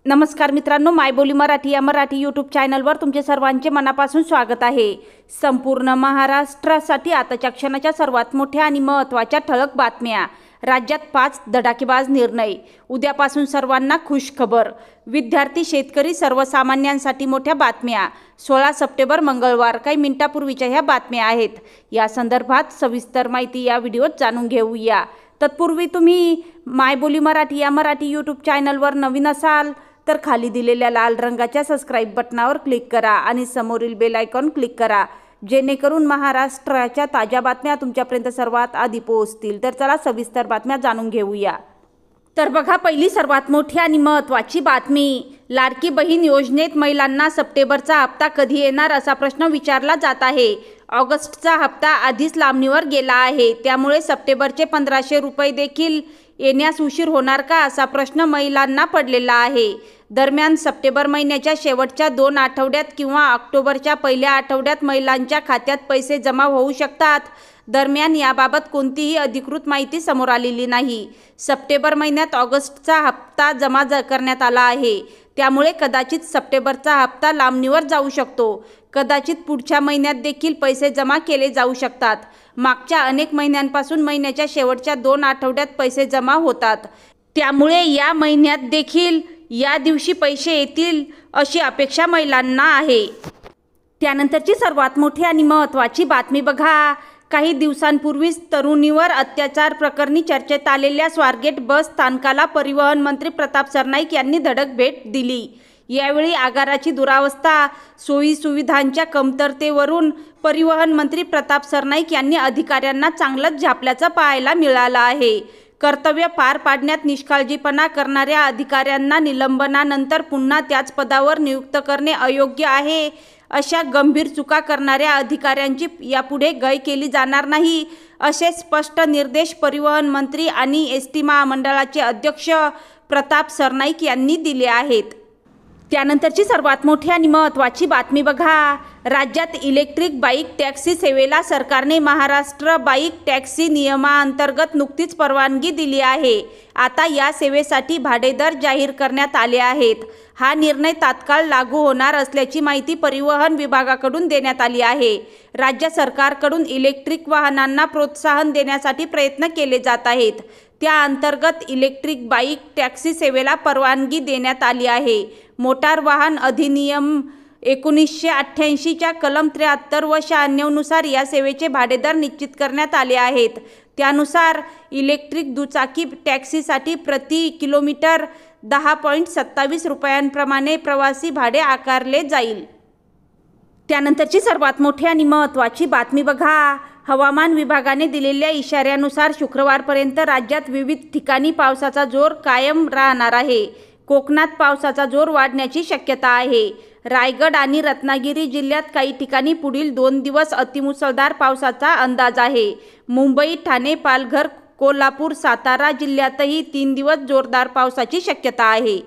नमस्कार मित्रांनो, मायबोली मराठी या मराठी यूट्यूब चॅनलवर तुमचे सर्वांचे मनापासून स्वागत आहे। संपूर्ण महाराष्ट्रासाठी आताच्या क्षणाच्या सर्वात मोठ्या आणि महत्त्वाच्या ठळक बातम्या। राज्यात 5 धडाकेबाज निर्णय। उद्यापासून सर्वांना खुश खबर। विद्यार्थी, शेतकरी, सर्वसामान्यांसाठी मोठ्या बातम्या। 16 सप्टेंबर मंगळवार। काही मिनिटांपूर्वीच्या ह्या बातम्या आहेत। या संदर्भात सविस्तर माहिती या व्हिडिओत जाणून घेऊया। तत्पूर्वी तुम्ही मायबोली मराठी या मराठी यूट्यूब चॅनलवर नवीन असाल तर खाली दिलेल्या लाल रंगाच्या सबस्क्राइब बटनावर क्लिक करा आणि समोरील बेल आयकॉन क्लिक करा, जेणेकरून महाराष्ट्राच्या ताज्या बातम्या तुमच्यापर्यंत सर्वात आधी पोहोचतील। तर चला सविस्तर बातम्या जाणून घेऊया। तर बघा, पहिली सर्वात मोठी आणि महत्त्वाची बातमी। लाडकी बहीण योजनेत महिलांना सप्टेंबरचा हप्ता कधी येणार असा प्रश्न विचारला जात आहे। ऑगस्टचा हप्ता आधीच लांबणीवर गेला आहे, त्यामुळे सप्टेंबरचे 1500 रुपये देखील येण्यास उशीर होणार का असा प्रश्न महिलांना पडलेला आहे। दरम्यान सप्टेंबर महिन्याच्या शेवटच्या 2 आठवड्यात किंवा ऑक्टोबरच्या पहिल्या आठवड्यात महिलांच्या खात्यात पैसे जमा होऊ शकतात। दरम्यान याबाबत कोणतीही अधिकृत माहिती समोर आलेली नाही। सप्टेंबर महिन्यात ऑगस्टचा हप्ता जमा करण्यात आला आहे, त्यामुळे कदाचित सप्टेंबरचा हप्ता लांबणीवर जाऊ शकतो। कदाचित पुढच्या महिन्यात देखील पैसे जमा केले जाऊ शकतात। मागच्या अनेक महिन्यांपासून महिन्याच्या शेवटच्या 2 आठवड्यात पैसे जमा होतात, त्यामुळे या महिन्यात देखील या दिवशी पैसे येतील अशी अपेक्षा महिलांना आहे। त्यानंतरची सर्वात मोठी आणि महत्त्वाची बातमी बघा। काही दिवसांपूर्वीच तरुणीवर अत्याचार प्रकरणी चर्चेत आलेल्या स्वारगेट बस स्थानकाला परिवहन मंत्री प्रताप सरनाईक यांनी धडक भेट दिली। यावेळी आगाराची दुरावस्था, सोयी सुविधांच्या कमतरतेवरून परिवहन मंत्री प्रताप सरनाईक यांनी अधिकाऱ्यांना चांगलंच झापल्याचं पाहायला मिळालं आहे। कर्तव्य पार पाडण्यात निष्काळजीपणा करणाऱ्या अधिकाऱ्यांना निलंबनानंतर पुन्हा त्याच पदावर नियुक्त करणे अयोग्य आहे। अशा गंभीर चुका करणाऱ्या अधिकाऱ्यांची यापुढे गय केली जाणार नाही, असे स्पष्ट निर्देश परिवहन मंत्री आणि एसटी महामंडळाचे अध्यक्ष प्रताप सरनाईक यांनी दिले आहेत। त्यानंतरची सर्वात मोठी आणि महत्त्वाची बातमी बघा। राज्यात इलेक्ट्रिक बाईक टॅक्सी सेवेला सरकारने महाराष्ट्र बाईक टॅक्सी नियमाअंतर्गत नुकतीच परवानगी दिली आहे। आता या सेवेसाठी भाडेदर जाहीर करण्यात आले आहेत। हा निर्णय तात्काळ लागू होणार असल्याची माहिती परिवहन विभागाकडून देण्यात आली आहे। राज्य सरकारकडून इलेक्ट्रिक वाहनांना प्रोत्साहन देण्यासाठी प्रयत्न केले जात आहेत। त्या अंतर्गत इलेक्ट्रिक बाईक टॅक्सी सेवेला परवानगी देण्यात आली आहे। मोटार वाहन अधिनियम 1988 च्या कलम 73 व 96 नुसार या सेवेचे भाडेदर निश्चित करण्यात आले आहेत। त्यानुसार इलेक्ट्रिक दुचाकी टॅक्सीसाठी प्रति किलोमीटर 10.27 रुपयांप्रमाणे प्रवासी भाडे आकारले जाईल। त्यानंतरची सर्वात मोठी आणि महत्त्वाची बातमी बघा। हवामान विभागाने दिलेल्या इशाऱ्यानुसार शुक्रवारपर्यंत राज्यात विविध ठिकाणी पावसाचा जोर कायम राहणार आहे। कोकणात पावसाचा जोर वाढण्याची शक्यता आहे। रायगड आणि रत्नागिरी जिल्ह्यात काही ठिकाणी पुढील 2 दिवस अतिमुसळधार पावसाचा अंदाज आहे। मुंबई, ठाणे, पालघर, कोल्हापूर, सातारा जिल्ह्यातही 3 दिवस जोरदार पावसाची शक्यता आहे।